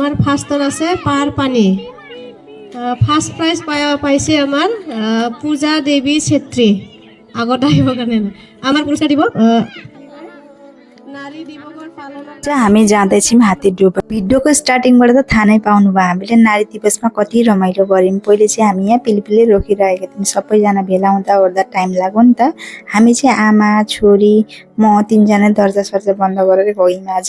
আমার ফার্স্টত আছে পার পানি। ফার্স্ট প্রাইজ পাইছে আমার পূজা দেবী ছেত্রী। আগত আহিব কাৰণে আমার পুরস্কার দিব नारी दिवस पालन। हामी जाँदैछौँ हात्तीडुबा। भिडियोको स्टार्टिङबाट त थाहा नै पाउनुभयो हामीले नारी दिवसमा कति रमाइलो गऱ्यौँ। पहिले चाहिँ हामी यहाँ पिलपिले रोकिरहेका थियौँ, सबैजना भेला हुँदा ओर्दा टाइम लाग्यो नि त। हामी चाहिँ आमा छोरी म तीनजना दर्जा सर्जा बन्द गरेर गयौँ आज।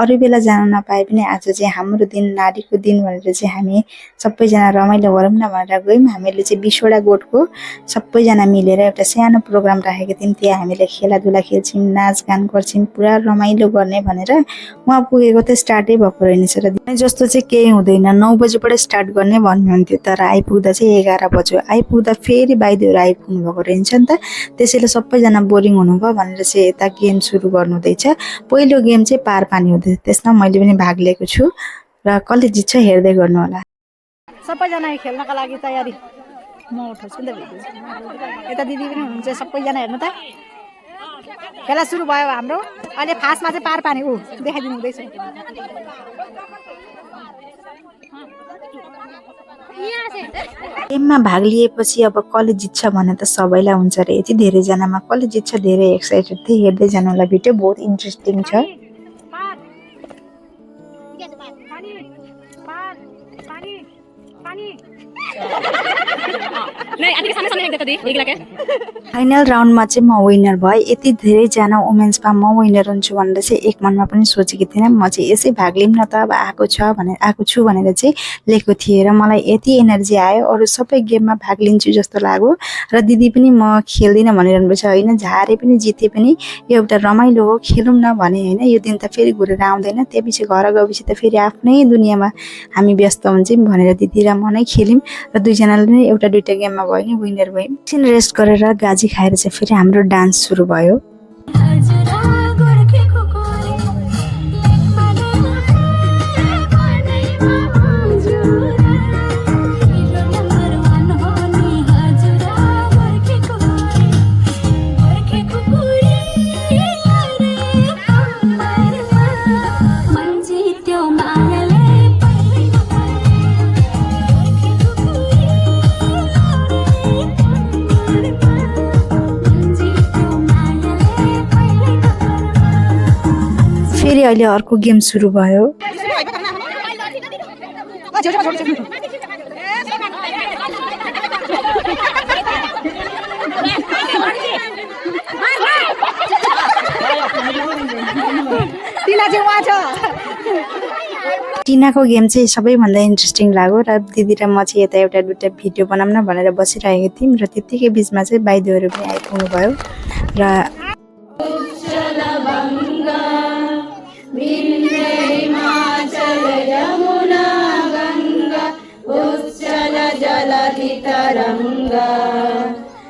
अरू बेला जान नपाए पनि आज चाहिँ हाम्रो दिन नारीको दिन भनेर चाहिँ हामी सबैजना रमाइलो गरौँ न भनेर गयौँ। हामीले चाहिँ 20वटा गोठको सबैजना मिलेर एउटा सानो प्रोग्राम राखेका थियौँ। त्यहाँ हामीले खेलाधुला खेल्छौँ, नाचगान गर्छौँ, पुरा रमाइलो गर्ने भनेर उहाँ पुगेको त स्टार्टै भएको रहेछ र जस्तो चाहिँ केही हुँदैन, 9 बजेबाट स्टार्ट गर्ने भन्नुहुन्थ्यो। तर आइपुग्दा चाहिँ 11 बज्यो। आइपुग्दा फेरि बाइदेउरा आइपुग्नु भएको रहेछ नि त। त्यसैले सबैजना बोरिङ हुनुभयो भनेर चाहिँ यता गेम सुरु गर्नुहुँदैछ। पहिलो गेम चाहिँ पार पानी हुँदैछ, त्यसमा मैले पनि भाग लिएको छु र कसले जित्छ हेर्दै गर्नु होला। सबैजना खेल्नका लागि तयारी। म उठाउँछु नि त भिडियो। यता दिदी पनि हुनुहुन्छ, सबैजना हेर्नु त। खेला सुरु भयो हाम्रो। अहिले फास्टमा चाहिँ पार पानी देखाइदिनु हुँदैछ। गेममा भाग लिएपछि अब कसले जित्छ भने त सबैलाई हुन्छ र यति धेरैजनामा कसले जित्छ धेरै एक्साइटेड थिए। हेर्दै जानु होला, भिडियो बहुत इन्ट्रेस्टिङ छ। फाइनल राउन्डमा चाहिँ म विनर भएँ। यति धेरैजना वुमेन्समा म विनर हुन्छु भनेर चाहिँ एक मनमा पनि सोचेको थिइनँ। म चाहिँ यसै भाग लिऊँ न त, अब आएको छु भनेर चाहिँ लिएको थिएँ र मलाई यति एनर्जी आयो। अरू सबै गेममा भाग लिन्छु जस्तो लाग्यो र दिदी पनि म खेल्दिनँ भनिरहनु भएको छ। होइन, झारे पनि जिते पनि यो एउटा रमाइलो हो, खेलौँ न भने। होइन, यो दिन त फेरि घुरेर आउँदैन। त्यसपछि घर गएपछि त फेरि आफ्नै दुनियाँमा हामी व्यस्त हुन्छौँ भनेर दिदी र म नै खेल्यौँ र दुईजनाले नै एउटा दुईटा गेममा भयो नि विनर भयौँ। एकछिन रेस्ट गरेर गाजी खाएर चाहिँ फेरि हाम्रो डान्स सुरु भयो। फेरि अहिले अर्को गेम सुरु भयो। टिनाको गेम चाहिँ सबैभन्दा इन्ट्रेस्टिङ लाग्यो र दिदी र म चाहिँ यता एउटा दुईटा भिडियो बनाऊँ न भनेर बसिरहेको थियौँ र त्यतिकै बिचमा चाहिँ बाइदेउहरू पनि आइपुग्नु भयो र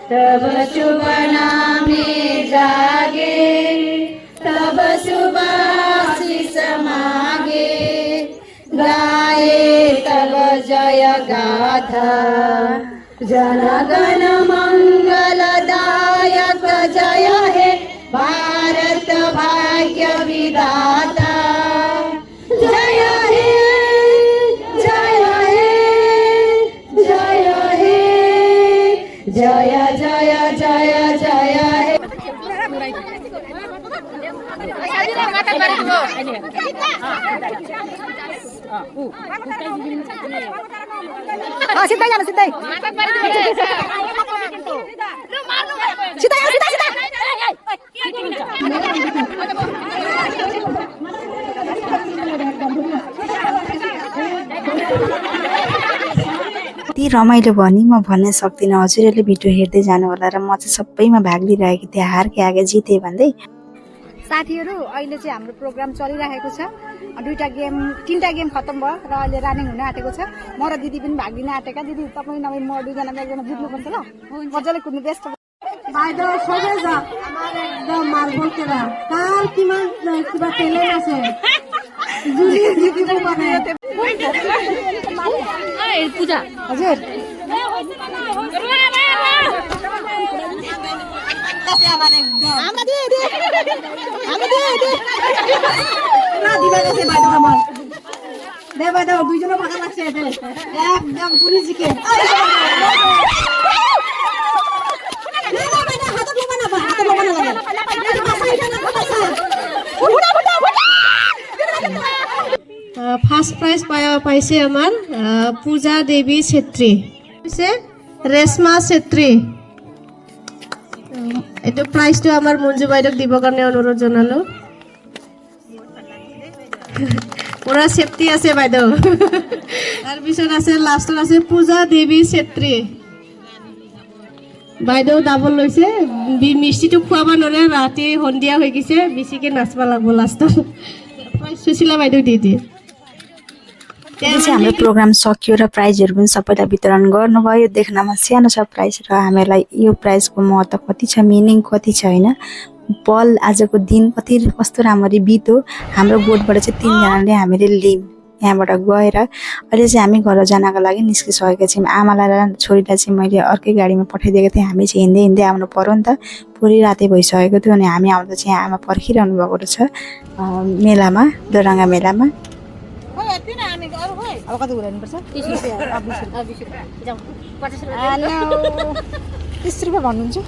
तब शुभ नामे जागे, तब शुभ आशीष मागे, गाए तब जय गाथा। जन गण मंगलदायक जय हे भारत भाग्य विधाता। जय हे जय हे जय हे जय जय जय जय हे। सिधै जानु सिधै यति रमाइलो भयो नि म भन्न सक्दिनँ। हजुरहरूले भिडियो हेर्दै जानु होला र म चाहिँ सबैमा भाग लिइरहेको थिएँ, हार के आगे जिते भन्दै। साथीहरू अहिले चाहिँ हाम्रो प्रोग्राम चलिरहेको छ। तीनटा गेम खत्तम भयो र अहिले रानिङ हुन आँटेको छ। म र दिदी पनि भाग लिन आँटेका। दिदी तपाईँ नभए म दुईजनामा एकजना जित्नुपर्छ ल, मजाले कुद्नु बेस्ट। বাইদেউ সবে যা আমার একদম মার্বল খেলা কাল কিবা খেলে আছে জুলি জিতিব মানে এই পূজা हजुर আমরা দিয়ে দে আমরা দিয়ে দে না দিবা কাছে বাইদেউ আমার দে ভাই দাও দুইজনে ফাঁকা লাগছে দে একদম পুরি চিকেন ফার্স্ট প্রাইজ পাইছে আমার পূজা দেবী ছেত্রী রেশমা ছেত্রী এইটো প্ৰাইজটো আমাৰ মঞ্জু বাইদেউক দিবৰ কাৰণে অনুৰোধ জনালো পুৰা সেফটি আছে বাইদেউ তাৰপিছত আছে লাষ্টত আছে পূজা দেৱী ছেত্ৰী বাইদেউ ডাবল লৈছে মিষ্টিটো খুৱাব নোৱাৰে ৰাতি সন্ধিয়া হৈ গৈছে বেছিকৈ নাচিব লাগিব লাষ্টত প্ৰাইজ সুশীলা বাইদেউ দি দিয়ে हाम्रो प्रोग्राम सकियो र प्राइजहरू पनि सबैलाई वितरण गर्नुभयो देख्नमा सानो छ प्राइज र हामीलाई यो प्राइजको महत्त्व कति छ मिनिङ कति छ होइन पल आजको दिन कस्तो राम्ररी बित्यो हाम्रो बोटबाट चाहिँ 3 जनाले हामीले लियौँ यहाँबाट गएर अहिले चाहिँ हामी घर जानको लागि निस्किसकेका छौँ आमालाई र छोरीलाई चाहिँ मैले अर्कै गाडीमा पठाइदिएको थिएँ हामी चाहिँ हिँड्दै हिँड्दै आउनु पर्यो नि त पुरै रातै भइसकेको थियो अनि हामी आउँदा चाहिँ आमा पर्खिरहनु भएको छ मेलामा दोरङ्गा मेलामा अब कति घुराउनुपर्छ 30 रुपियाँ भन्नुहुन्छ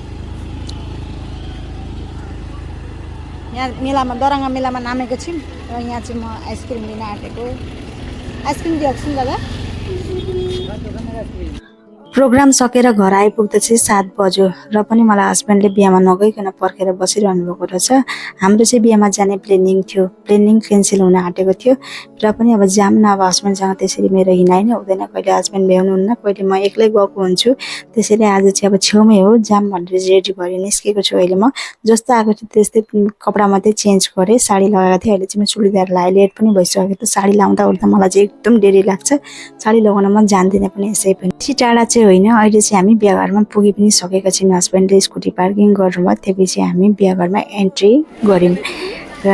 यहाँ मेलामा दरङ्गा मेलामा नामेको छौँ र यहाँ चाहिँ म आइसक्रिम लिन आँटेको आइसक्रिम दिएको छु दादा प्रोग्राम सकेर घर आइपुग्दा चाहिँ 7 बज्यो र पनि मलाई हस्बेन्डले बिहामा नगइकन पर्खेर बसिरहनु भएको रहेछ हाम्रो चाहिँ बिहामा जाने प्लानिङ क्यान्सल हुन आँटेको थियो र पनि अब जाम न अब हस्बेन्डसँग त्यसरी मेरो हिँडाइ नै हुँदैन कहिले हस्बेन्ड भ्याउनुहुन्न कहिले म एक्लै गएको हुन्छु त्यसैले आज चाहिँ अब छेउमै हो जाम भनेर रेडी भएर निस्केको छु अहिले म जस्तो आएको थियो त्यस्तै कपडा मात्रै चेन्ज गरेँ साडी लगाएको थिएँ अहिले चाहिँ म चुडीदार लगाएँ लेट पनि भइसकेको थियो साडी लाउँदा ओर्दा मलाई चाहिँ एकदम डेरी लाग्छ साडी लगाउन म जान्दिनँ पनि यसै पनि बेसी टाढा चाहिँ होइन अहिले चाहिँ हामी बिहाघरमा पुगि पनि सकेका छौँ हस्बेन्डले स्कुटी पार्किङ गर्नुभयो त्यसपछि हामी बिहाघरमा एन्ट्री गऱ्यौँ र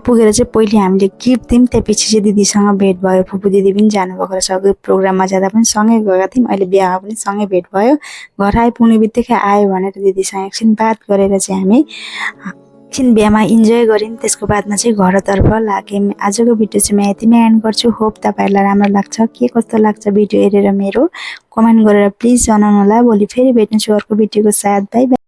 पुगेर चाहिँ पहिले हामीले गिफ्ट दियौँ त्यसपछि चाहिँ दिदीसँग भेट भयो फुपू दिदी पनि जानुभएको रहेछ अघि प्रोग्राममा जाँदा पनि सँगै गएका थियौँ अहिले बिहामा पनि सँगै भेट भयो घर आइपुग्ने बित्तिकै आयो भनेर दिदीसँग एकछिन बात गरेर चाहिँ हामी एकछिन बिहामा इन्जोय गऱ्यौँ त्यसको बादमा चाहिँ घरतर्फ लाग्यौँ आजको भिडियो चाहिँ म यतिमै एन्ड गर्छु होप तपाईँहरूलाई राम्रो लाग्छ के कस्तो लाग्छ भिडियो हेरेर मेरो कमेन्ट गरेर प्लिज जनाउनु होला भोलि फेरि भेट्नेछु अर्को भिडियोको साथ बाइ बाइ